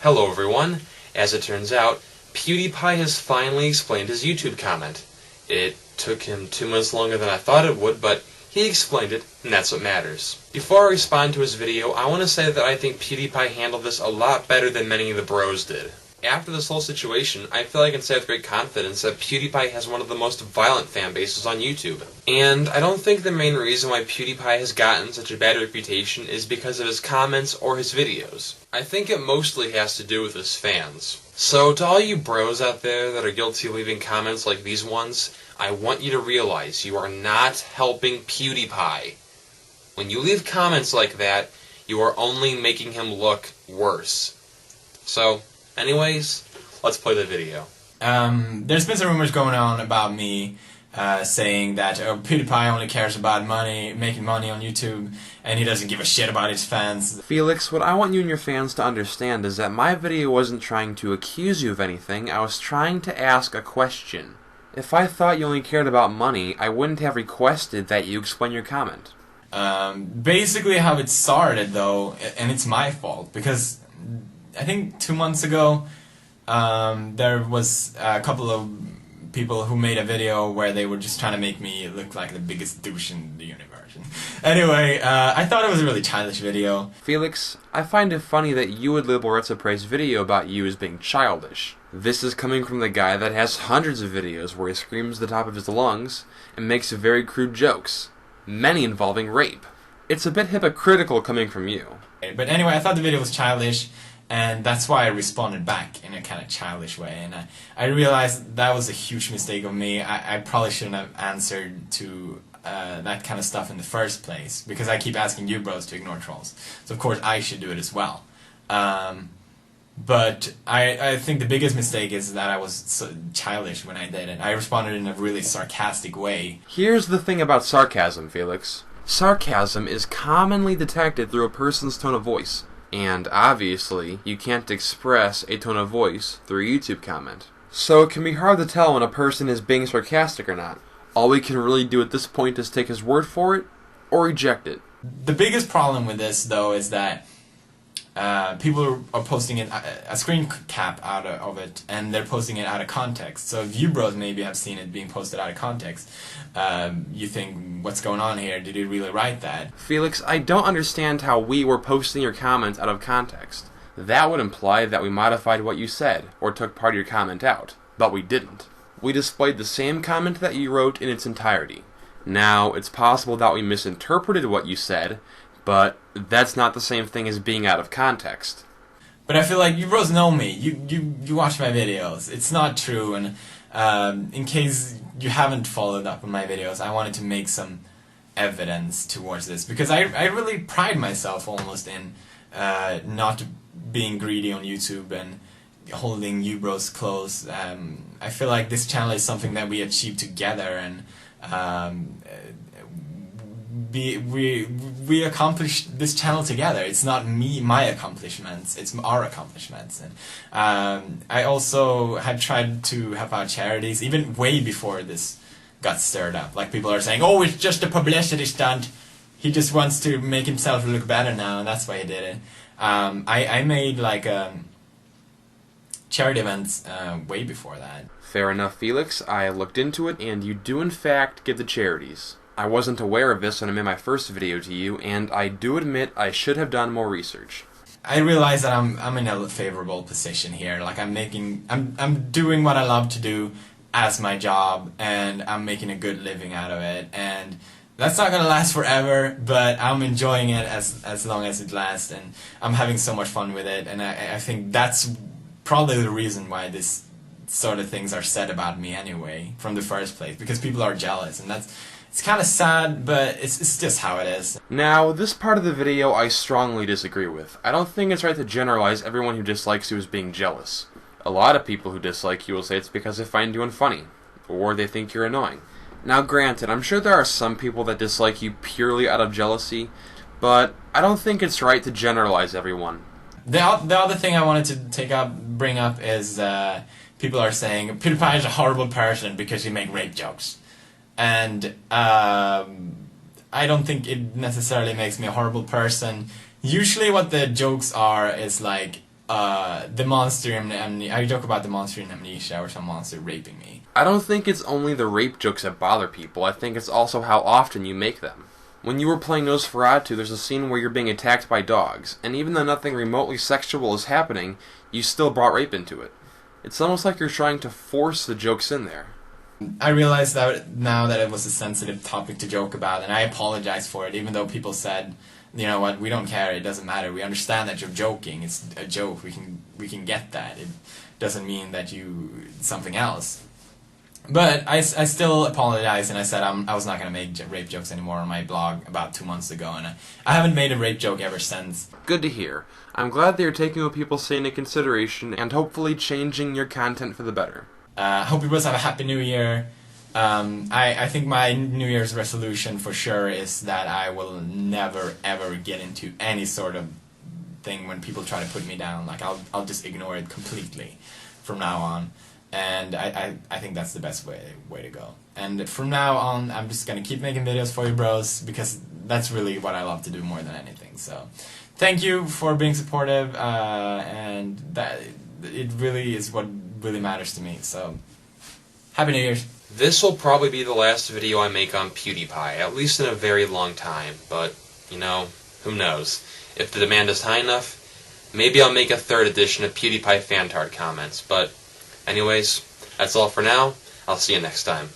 Hello everyone. As it turns out, PewDiePie has finally explained his YouTube comment. It took him 2 months longer than I thought it would, but he explained it, and that's what matters. Before I respond to his video, I want to say that I think PewDiePie handled this a lot better than many of the bros did. After this whole situation, I feel I can say with great confidence that PewDiePie has one of the most violent fan bases on YouTube. And I don't think the main reason why PewDiePie has gotten such a bad reputation is because of his comments or his videos. I think it mostly has to do with his fans. So to all you bros out there that are guilty of leaving comments like these ones, I want you to realize you are not helping PewDiePie. When you leave comments like that, you are only making him look worse. So, anyways, let's play the video. There's been some rumors going on about me saying that PewDiePie only cares about money, making money on YouTube, and he doesn't give a shit about his fans. Felix, what I want you and your fans to understand is that my video wasn't trying to accuse you of anything, I was trying to ask a question. If I thought you only cared about money, I wouldn't have requested that you explain your comment. Basically how it started though, and it's my fault, because I think 2 months ago, there was a couple of people who made a video where they were just trying to make me look like the biggest douche in the universe. Anyway, I thought it was a really childish video. Felix, I find it funny that you would label Retsopre's video about you as being childish. This is coming from the guy that has hundreds of videos where he screams at the top of his lungs and makes very crude jokes, many involving rape. It's a bit hypocritical coming from you. But anyway, I thought the video was childish, and that's why I responded back in a kind of childish way, and I realized that was a huge mistake of me. I probably shouldn't have answered to that kind of stuff in the first place, because I keep asking you bros to ignore trolls. So of course I should do it as well. But I think the biggest mistake is that I was so childish when I did it. I responded in a really sarcastic way. Here's the thing about sarcasm, Felix. Sarcasm is commonly detected through a person's tone of voice. And obviously, you can't express a tone of voice through a YouTube comment. So it can be hard to tell when a person is being sarcastic or not. All we can really do at this point is take his word for it, or reject it. The biggest problem with this, though, is that people are posting it, a screen cap out of it, and they're posting it out of context. So if you bros maybe have seen it being posted out of context, you think, what's going on here? Did he really write that? Felix, I don't understand how we were posting your comments out of context. That would imply that we modified what you said, or took part of your comment out. But we didn't. We displayed the same comment that you wrote in its entirety. Now, it's possible that we misinterpreted what you said, but that's not the same thing as being out of context. But I feel like you bros know me. You watch my videos. It's not true, and in case you haven't followed up on my videos, I wanted to make some evidence towards this, because I really pride myself almost in not being greedy on YouTube and holding you bros close. I feel like this channel is something that we achieved together, and we accomplished this channel together. It's not my accomplishments, it's our accomplishments. And I also had tried to help out charities even way before this got stirred up. Like, people are saying, oh, it's just a publicity stunt, he just wants to make himself look better now, and that's why he did it. I made like charity events way before that. Fair enough, Felix. I looked into it, and you do in fact give to charities. I wasn't aware of this when I made my first video to you, and I do admit I should have done more research. I realize that I'm in a favorable position here. Like, I'm doing what I love to do as my job, and I'm making a good living out of it, and that's not gonna last forever, but I'm enjoying it as long as it lasts, and I'm having so much fun with it, and I think that's probably the reason why this sort of things are said about me anyway, from the first place, because people are jealous, and it's kind of sad, but it's just how it is. Now, this part of the video I strongly disagree with. I don't think it's right to generalize everyone who dislikes you as being jealous. A lot of people who dislike you will say it's because they find you unfunny, or they think you're annoying. Now granted, I'm sure there are some people that dislike you purely out of jealousy, but I don't think it's right to generalize everyone. The other thing I wanted to bring up is people are saying PewDiePie is a horrible person because he makes rape jokes. And I don't think it necessarily makes me a horrible person. Usually what the jokes are is like the monster in amnesia. I joke about the monster in amnesia or some monster raping me. I don't think it's only the rape jokes that bother people. I think it's also how often you make them. When you were playing Nosferatu, there's a scene where you're being attacked by dogs, and even though nothing remotely sexual is happening, you still brought rape into it. It's almost like you're trying to force the jokes in there. I realize that now that it was a sensitive topic to joke about, and I apologize for it, even though people said, you know what, we don't care, it doesn't matter, we understand that you're joking, it's a joke, we can get that, it doesn't mean that something else. But I still apologize, and I said I was not going to make rape jokes anymore on my blog about 2 months ago, and I haven't made a rape joke ever since. Good to hear. I'm glad that you're taking what people say into consideration and hopefully changing your content for the better. Hope you both have a happy new year. I think my New Year's resolution for sure is that I will never ever get into any sort of thing when people try to put me down. Like I'll just ignore it completely from now on. And I think that's the best way to go. And from now on, I'm just gonna keep making videos for you bros, because that's really what I love to do more than anything. So, thank you for being supportive, and that it really is what really matters to me. So, Happy New Year's. This will probably be the last video I make on PewDiePie, at least in a very long time, but, you know, who knows. If the demand is high enough, maybe I'll make a third edition of PewDiePie Fantard comments, but anyways, that's all for now. I'll see you next time.